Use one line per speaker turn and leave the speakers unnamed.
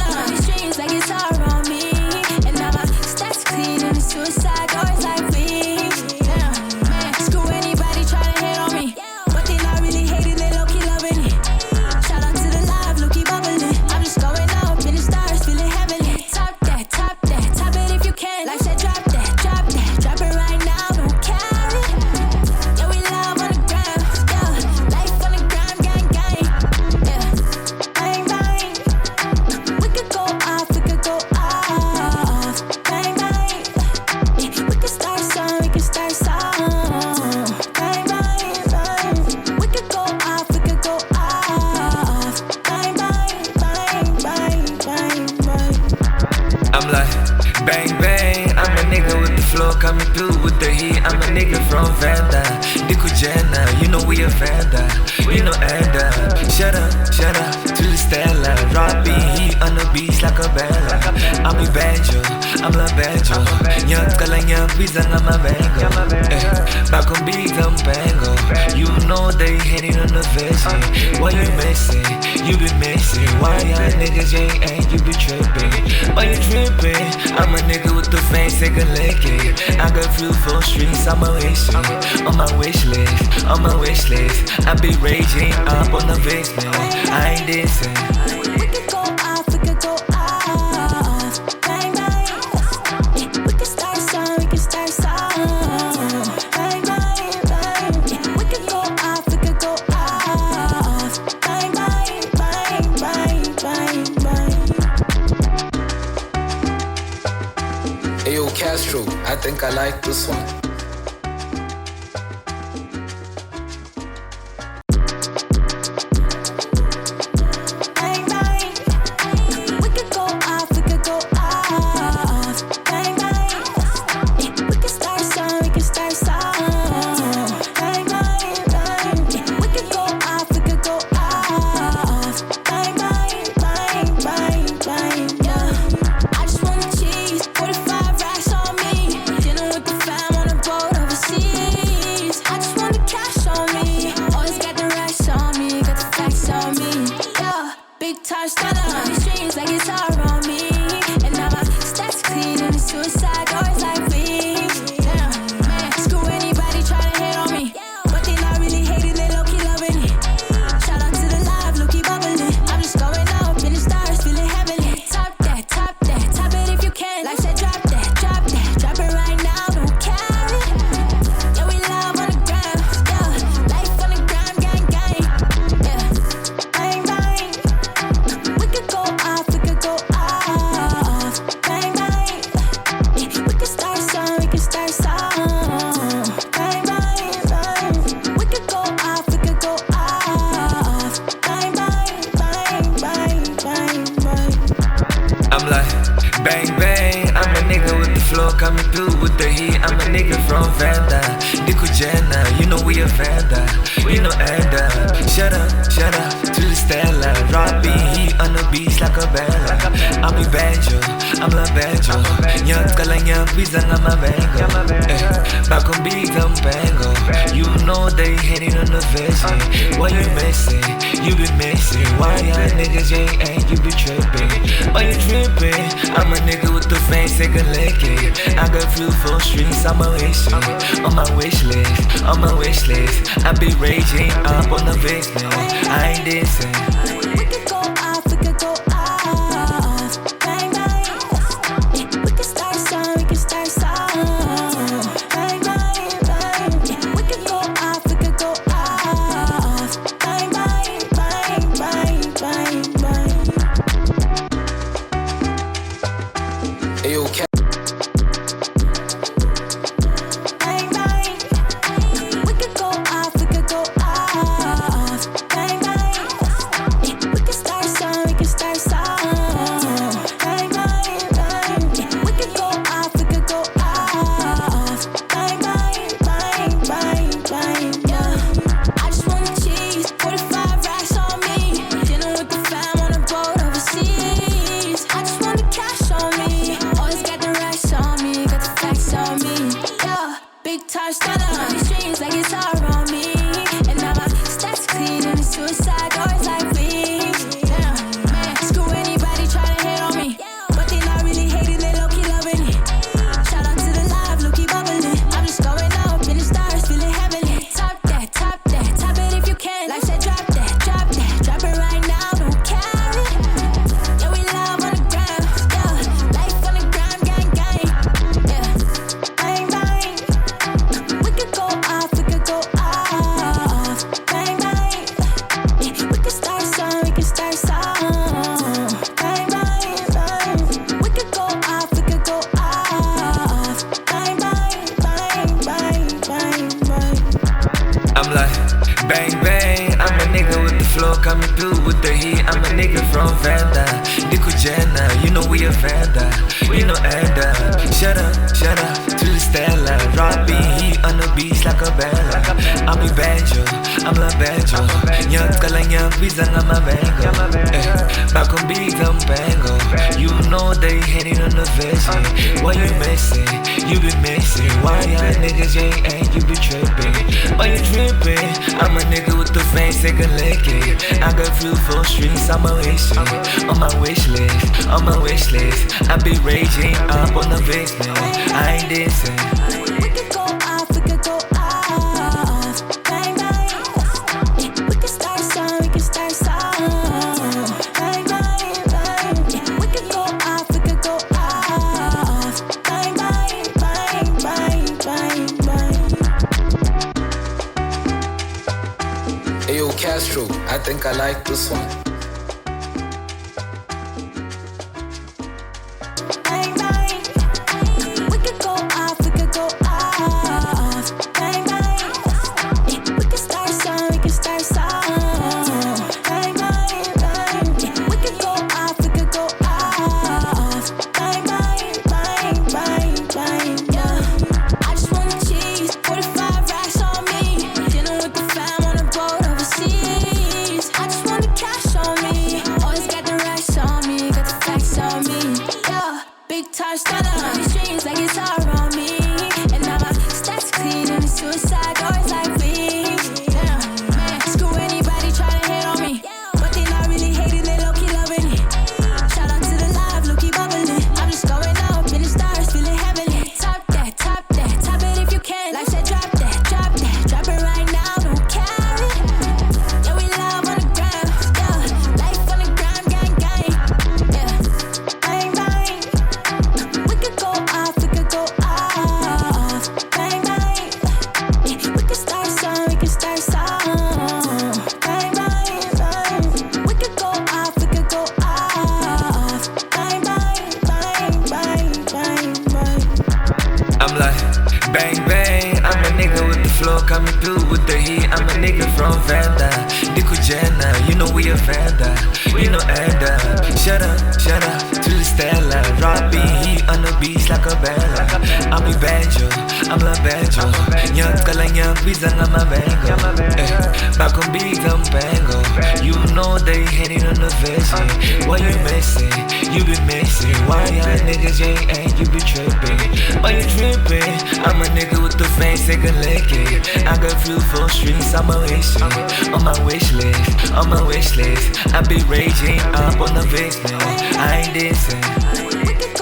stunner. These strings like it's all on me. And now my stats clean and the suicide doors like me. Damn, man, screw anybody try to hate on me. But they not really hating, they low-key loving it. Shout out to the live, low-key bubbling. I'm just going up in the stars, feeling heavenly. Top that, top it if you can. Life said drop that, drop it right now, don't care. Yeah, we love on the gram, yeah. Life on the gram, gang, gang, yeah. Bang, bang. We could go off, bang, bang. Yeah, we can start some, Bang, bang, bang. We could go off, Bang, bang.
I'm like, bang, bang. I'm a nigga with the flow coming through with the heat. I'm a nigga from Vanda, Dikujena, you know we a Vanda, you know Anda. Shut up to the Stella. Robbie heat on the beach like a bella. I'm a banjo, I'm la banjo. Young kalanya pizza on my bango. Back on big I'm bango. You know they hating on the vision. Why you missing? You be missing. Why y'all niggas ain't you be tripping? Why you tripping? I'm a nigga with the face, take a lick it. I got few full streets, I'm a wish on my wish list, on my wish list. I be raging up on the basement. I ain't dissing.
We could go off, bang, bang. Yeah, we can start some, bang, bang, bang. Yeah, we could go off, bang, bang.
Ayo, Castro, I think I like this one.
Bang, bang. We could go off, bang, bang. Yeah, we can start some, bang, bang, bang. Yeah, we could go off, bang, bang, yeah. I just want cheese, 45 racks on me. Dealing with the fam on the boat overseas. I just want the cash on me. Always got the racks on me, got the facts on me. Yeah, big time stunner. These strings like it's all on me. And now my stats clean and the suicide doors like me. Damn, man, screw anybody try to hate on me. But they not really hating, they low-key loving it. Shout out to the live, low-key bubbling. I'm just going up in the stars, feeling heavenly. Top it if you can. Life said drop it right now, don't care. Yeah, we love on the gram, yeah. Life on the gram, gang, gang, yeah. Bang, bang. We could go off, bang, bang. Yeah, we can start some, bang, bang, bang. We could go off, bang, bang.
I'm like, bang, bang. I'm a nigga with the flow coming through with the heat. I'm a nigga from Vanda, Dikujena, you know we a Vanda, you know Anda. Shut up to the Stella. Robbie heat on the beach like a bella. I'm a banjo, I'm la banjo. Young kalanya pizza on my bango. Back on big I'm bango. You know they hating on the vision. Why you missing? You be missing. Why y'all niggas ain't you be tripping? Why you tripping? I'm a nigga with the face, take a lick it. I got few full streets, I'm a wish on my wish list, on my wish list. I be raging up on the basement. I ain't dissing.
We could go off, bang, bang. Yeah, we can start some, bang, bang, bang. Yeah, we could go off, bang, bang.
Ayo,
Bang, bang. We could go off, bang, bang.
vendor, you know ender. Shut up to the Stella. Robbie, he on the beach like a bella. I'm a banjo, I'm la banjo. Young kala young visa I'm a bango. Back on big I'm bango. You know they hating on the vision. Why you missing? You be missing. Why y'all niggas ain't you be tripping? Why you tripping? I'm a nigga with the fame, take a lick it. I got few full streets, I'm a wish on my wish list, on my wish list. I be raging up on the basement. I ain't dancing.
We could go off, we could go off. Bang, bang. Yeah, we could start a song, we could start a song. Bang, bang, bang. Yeah, we could go off, we could go off. Bang, bang, bang, bang, bang, bang.
Ayo, Castro, I think I like this one.
Bang, bang. We could go off, we could go off. Bang, bang. Yeah, we could start a song, we could start a song. Bang, bang, bang. Yeah, we could go off, we could go off. Bang, bang, bang, bang, bang. Yeah. I just want cheese, 45 racks on me. Dinner with the fam on a boat overseas. I just want the cash on me. Always got the racks on me, got the facts on me. Yeah, big time stunner. These strings like it's all on me. And now my stats clean and the suicide doors like wings. Damn, man, screw anybody trying to hate on me. But they not really hating, they low-key loving it. Shout out to the live, low-key bubbling. I'm just going up in the stars, feeling heavenly. Top that, top it if you can. Life said drop that, drop it right now, don't care it. Yeah, we love on the gram, yeah. Life on the gram, gang, gang. Yeah, bang, bang. We could go off, we could go off. Bang, bang. Yeah, we could start a song, we could start a song. Bang, bang, bang. We could go off, we could go off. Bang, bang, bang, bang, bang, bang.
I'm like, bang bang, I'm a nigga with the flow coming through with the heat. I'm a nigga from Vanda, Jenna, you know we a Vanda, you know ender. Shut up to the Stella. Robbie, he on the beach like a bella. I'm a banjo, I'm la banjo. Young kala young visa I'm a bango. Back on big I'm bango. You know they hating on the vision. Why you missing? You be missing. Why y'all niggas ain't you be tripping? Why you tripping? I'm a nigga with the fame, take a lick it. I got few full streets, I'm a wish on my wish list, on my wish list. I be raging up on the basement. I ain't dancing.
We could